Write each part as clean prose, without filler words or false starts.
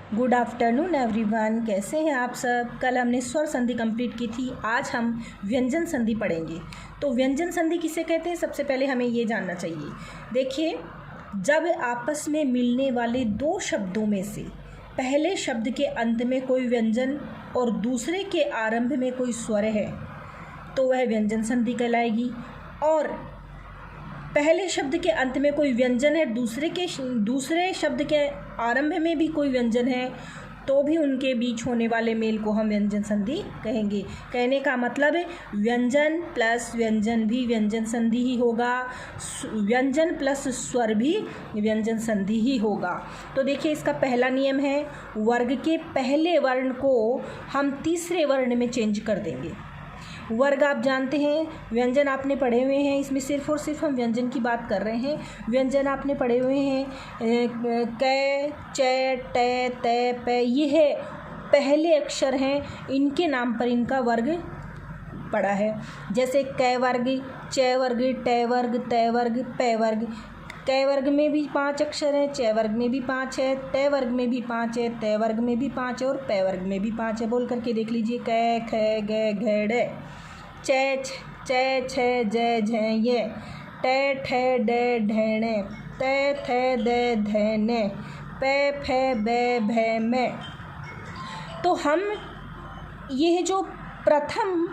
Good afternoon everyone, कैसे हैं आप सब। कल हमने स्वर संधि कंप्लीट की थी, आज हम व्यंजन संधि पढ़ेंगे। तो व्यंजन संधि किसे कहते हैं, सबसे पहले हमें ये जानना चाहिए। देखिए, जब आपस में मिलने वाले दो शब्दों में से पहले शब्द के अंत में कोई व्यंजन और दूसरे के आरंभ में कोई स्वर है तो वह व्यंजन संधि कहलाएगी। और पहले शब्द के अंत में कोई व्यंजन है, दूसरे शब्द के आरंभ में भी कोई व्यंजन है तो भी उनके बीच होने वाले मेल को हम व्यंजन संधि कहेंगे। कहने का मतलब है व्यंजन प्लस व्यंजन भी व्यंजन संधि ही होगा, व्यंजन प्लस स्वर भी व्यंजन संधि ही होगा। तो देखिए, इसका पहला नियम है, वर्ग के पहले वर्ण को हम तीसरे वर्ण में चेंज कर देंगे। वर्ग आप जानते हैं, व्यंजन आपने पढ़े हुए हैं, इसमें सिर्फ और सिर्फ हम व्यंजन की बात कर रहे हैं। व्यंजन आपने पढ़े हुए हैं, कै, चै, टै, तै, पै, ये है पहले अक्षर हैं, इनके नाम पर इनका वर्ग पड़ा है। जैसे कै वर्ग, चै वर्ग, टै वर्ग, तै वर्ग, पै वर्ग। कै वर्ग में भी 5 अक्षर हैं, चै वर्ग में भी 5 है, तै वर्ग में भी 5 है, तै वर्ग में भी 5 है और पै वर्ग में भी 5 है। बोल करके देख लीजिए, कै, खे, गे, घे, डे, चै, चै, छे, जै, झै, ये, टै, ठे, डे, ढेणे, तै, थे, दे, धैने, पै, फै, बै, भै, मैं। तो हम ये जो प्रथम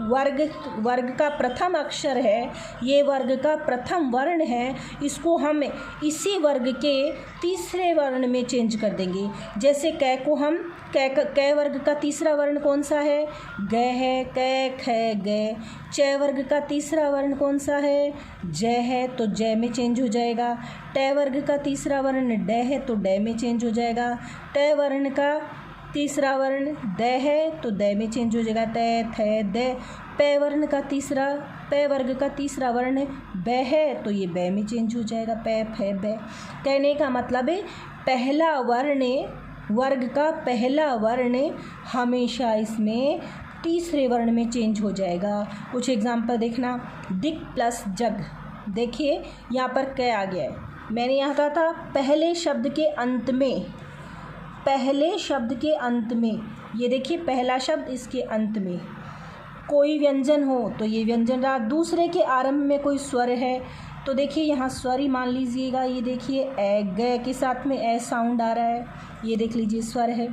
वर्ग का प्रथम अक्षर है, ये वर्ग का प्रथम वर्ण है, इसको हम इसी वर्ग के तीसरे वर्ण में चेंज कर देंगे। जैसे कै को हम कै वर्ग का तीसरा वर्ण कौन सा है, ग है, कै, खे, गे। चै वर्ग का तीसरा वर्ण कौन सा है, जै है, तो जै में चेंज हो जाएगा। टै वर्ग का तीसरा वर्ण डै है तो डै में चेंज हो जाएगा। तै वर्ण का तीसरा वर्ण दै है तो दै में चेंज हो जाएगा, तै, थे, दे। पै वर्ग का तीसरा वर्ण बै है तो ये बै में चेंज हो जाएगा, पै, फै, बै। कहने का मतलब है पहला वर्ण, वर्ग का पहला वर्ण हमेशा इसमें तीसरे वर्ण में चेंज हो जाएगा। कुछ एग्जाम्पल देखना, दिक प्लस जग। देखिए, यहाँ पर कै आ गया है, मैंने यहाँ कहा था पहले शब्द के अंत में, पहले शब्द के अंत में, ये देखिए पहला शब्द, इसके अंत में कोई व्यंजन हो तो ये व्यंजन रहा। दूसरे के आरंभ में कोई स्वर है तो देखिए यहाँ स्वर ही मान लीजिएगा, ये देखिए ए, ग के साथ में ए साउंड आ रहा है, ये देख लीजिए स्वर है।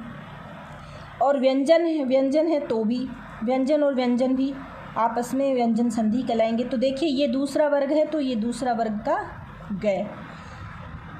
और व्यंजन है तो भी व्यंजन और व्यंजन भी आपस में व्यंजन संधि कहलाएंगे। तो देखिए, ये दूसरा वर्ग है तो ये दूसरा वर्ग का ग,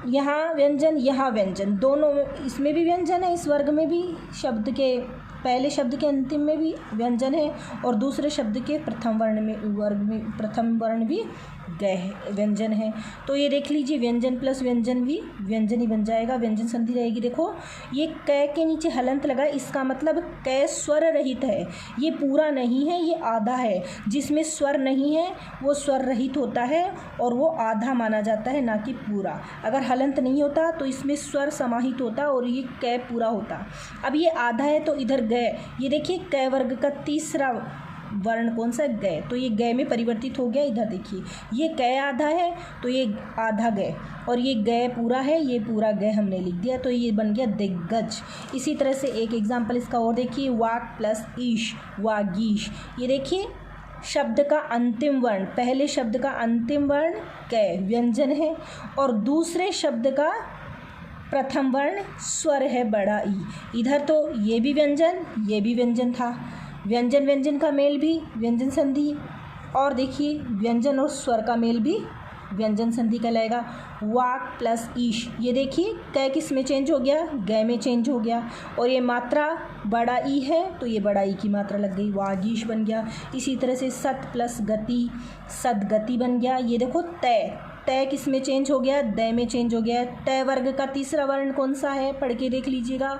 यहाँ व्यंजन, यहाँ व्यंजन, दोनों इसमें भी व्यंजन है, इस वर्ग में भी शब्द के पहले शब्द के अंतिम में भी व्यंजन है और दूसरे शब्द के प्रथम वर्ण में वर्ग में प्रथम वर्ण भी व्यंजन है। तो ये देख लीजिए, व्यंजन प्लस व्यंजन भी व्यंजन ही बन जाएगा, व्यंजन संधि रहेगी। देखो, ये कै के नीचे हलंत लगा, इसका मतलब कै स्वर रहित है, ये पूरा नहीं है, ये आधा है। जिसमें स्वर नहीं है वो स्वर रहित होता है और वो आधा माना जाता है, ना कि पूरा। अगर हलंत नहीं होता तो इसमें स्वर समाहित होता और ये कै पूरा होता। अब ये आधा है तो इधर ग, ये देखिए कै वर्ग का तीसरा वर्ण कौन सा, ग, तो ये ग में परिवर्तित हो गया। इधर देखिए, ये कै आधा है तो ये आधा ग, और ये ग पूरा है, ये पूरा ग हमने लिख दिया, तो ये बन गया दिग्गज। इसी तरह से एक एग्जाम्पल इसका और देखिए, वाक प्लस ईश, वागीश। ये देखिए शब्द का अंतिम वर्ण, पहले शब्द का अंतिम वर्ण कै व्यंजन है और दूसरे शब्द का प्रथम वर्ण स्वर है बड़ा ई। इधर तो ये भी व्यंजन, ये भी व्यंजन था, व्यंजन व्यंजन का मेल भी व्यंजन संधि, और देखिए व्यंजन और स्वर का मेल भी व्यंजन संधि कहलाएगा। वाक प्लस ईश, ये देखिए कै किस में चेंज हो गया, ग में चेंज हो गया, और ये मात्रा बड़ा ई है तो ये बड़ा ई की मात्रा लग गई, वागीश बन गया। इसी तरह से सत प्लस गति, सदगति बन गया। ये देखो तय किस में चेंज हो गया, दै में चेंज हो गया। तय वर्ग का तीसरा वर्ण कौन सा है, पढ़ के देख लीजिएगा,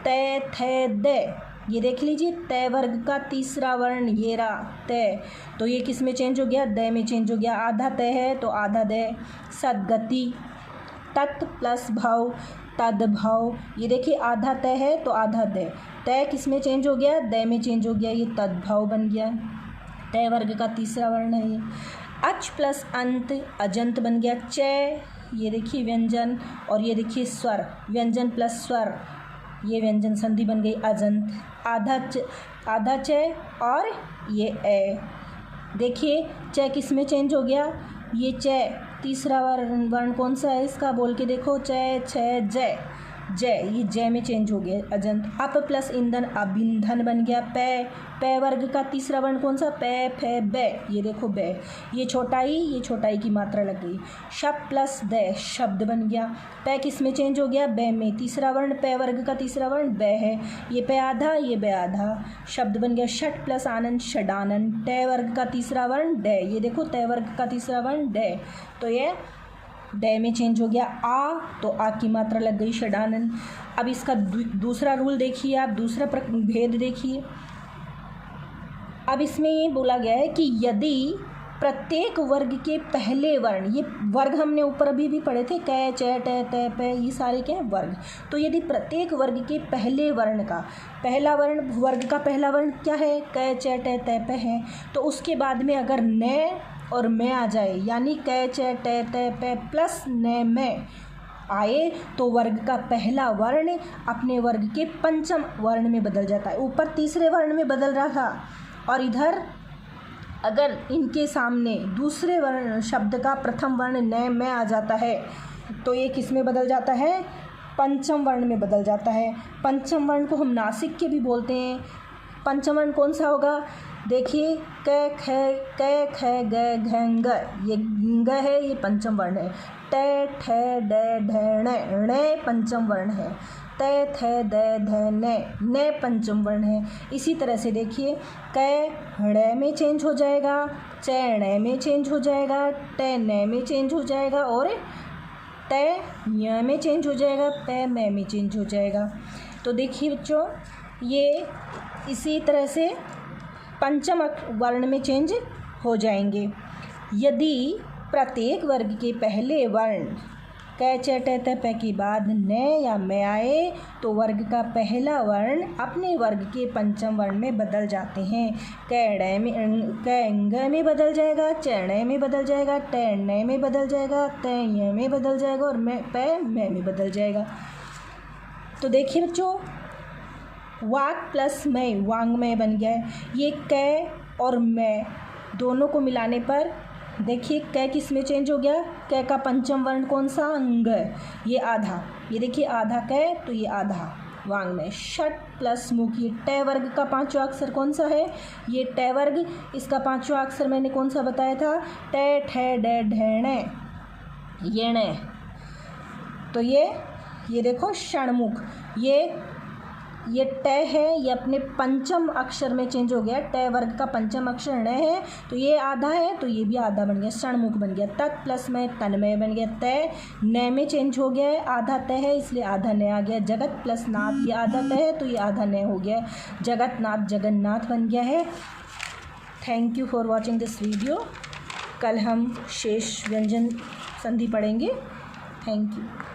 तय, थे, दे। ये देख लीजिए, तय वर्ग का तीसरा वर्ण ये रहा तय, तो ये किस में चेंज हो गया, दै में चेंज हो गया। आधा तय है तो आधा दै। सदगति, तत् प्लस भाव, तद्भाव। ये देखिए आधा तय है तो आधा दै, तय किस में चेंज हो गया, दै में चेंज हो गया, ये तद्भाव बन गया। तय वर्ग का तीसरा वर्ण है ये। अच प्लस अंत, अजंत बन गया। चय, ये देखिए व्यंजन, और ये देखिए स्वर, व्यंजन प्लस स्वर, ये व्यंजन संधि बन गई अजंत। आधा च और ये ए। देखिए च किस में चेंज हो गया, ये च तीसरा वर्ण कौन सा है इसका, बोल के देखो, च छ जय, जय, ये जय में चेंज हो गया अजंत। अप प्लस ईंधन अभिंधन बन गया। पै वर्ग का तीसरा वर्ण कौन सा, पै फै बै, ये देखो बै, ये छोटाई की मात्रा लग गई। शप प्लस द शब्द बन गया। पै किस में चेंज हो गया, बै में, तीसरा वर्ण पै वर्ग का तीसरा वर्ण बै है, ये पै आधा, ये बै आधा, शब्द बन गया। षट प्लस आनंद षडानन, टै वर्ग का तीसरा वर्ण डै, ये देखो तै वर्ग का तीसरा वर्ण डै, तो ये डे में चेंज हो गया। आ, तो आ की मात्रा लग गई षडानन। अब इसका दूसरा रूल देखिए आप, दूसरा भेद देखिए। अब इसमें ये बोला गया है कि यदि प्रत्येक वर्ग के पहले वर्ण, ये वर्ग हमने ऊपर अभी भी पढ़े थे, कै च ट त प, ये सारे क्या हैं वर्ग। तो यदि प्रत्येक वर्ग के पहले वर्ण का पहला वर्ण, वर्ग का पहला वर्ण क्या है, कै च ट त प है, तो उसके बाद में अगर न और मैं आ जाए, यानी कै च ट त प प्लस न में आए, तो वर्ग का पहला वर्ण अपने वर्ग के पंचम वर्ण में बदल जाता है। ऊपर तीसरे वर्ण में बदल रहा था, और इधर अगर इनके सामने दूसरे वर्ण शब्द का प्रथम वर्ण न में आ जाता है, तो ये किस में बदल जाता है, पंचम वर्ण में बदल जाता है। पंचम वर्ण को हम नासिक के भी बोलते हैं। पंचम वर्ण कौन सा होगा, देखिए क ख ग घ ङ, ये ग है, ये पंचम वर्ण है। ट ठ ड ढ ण पंचम वर्ण है। त थ द ध न पंचम वर्ण है। इसी तरह से देखिए क ण में चेंज हो जाएगा, च ण में चेंज हो जाएगा, ट न में चेंज हो जाएगा, और ट य में चेंज हो जाएगा, प म में चेंज हो जाएगा। तो देखिए बच्चों, ये इसी तरह से पंचम वर्ण में चेंज हो जाएंगे। यदि प्रत्येक वर्ग के पहले वर्ण कै च ट त प के बाद न या मैं आए, तो वर्ग का पहला वर्ण अपने वर्ग के पंचम वर्ण में बदल जाते हैं। कै ङ में बदल जाएगा, च ण में बदल जाएगा, ट न में बदल जाएगा, त य में बदल जाएगा, और प म में बदल जाएगा। तो देखिए बच्चों, वाक प्लस मैं वांग्मय बन गया है। ये कै और मैं दोनों को मिलाने पर देखिए कै किस में चेंज हो गया, कै का पंचम वर्ण कौन सा, अंग, ये आधा, ये देखिए आधा कै, तो ये आधा वांग्मय। षट प्लस मुख, ये ट वर्ग का पांचवा अक्षर कौन सा है, ये ट वर्ग, इसका पांचवा अक्षर मैंने कौन सा बताया था, ट ठ ड ढ ण, ये ण, तो ये देखो षणमुख, ये ट है, ये अपने पंचम अक्षर में चेंज हो गया। ट वर्ग का पंचम अक्षर न है, तो ये आधा है, तो ये भी आधा बन गया, षणमुख बन गया। तत् प्लस में तन्मय बन गया। त न में चेंज हो गया है, आधा त है इसलिए आधा न आ गया। जगत प्लस नाथ, ये आधा त है तो ये आधा न हो गया, जगतनाथ जगन्नाथ बन गया है। Thank you for watching this video. कल हम शेष व्यंजन संधि पढ़ेंगे। Thank you.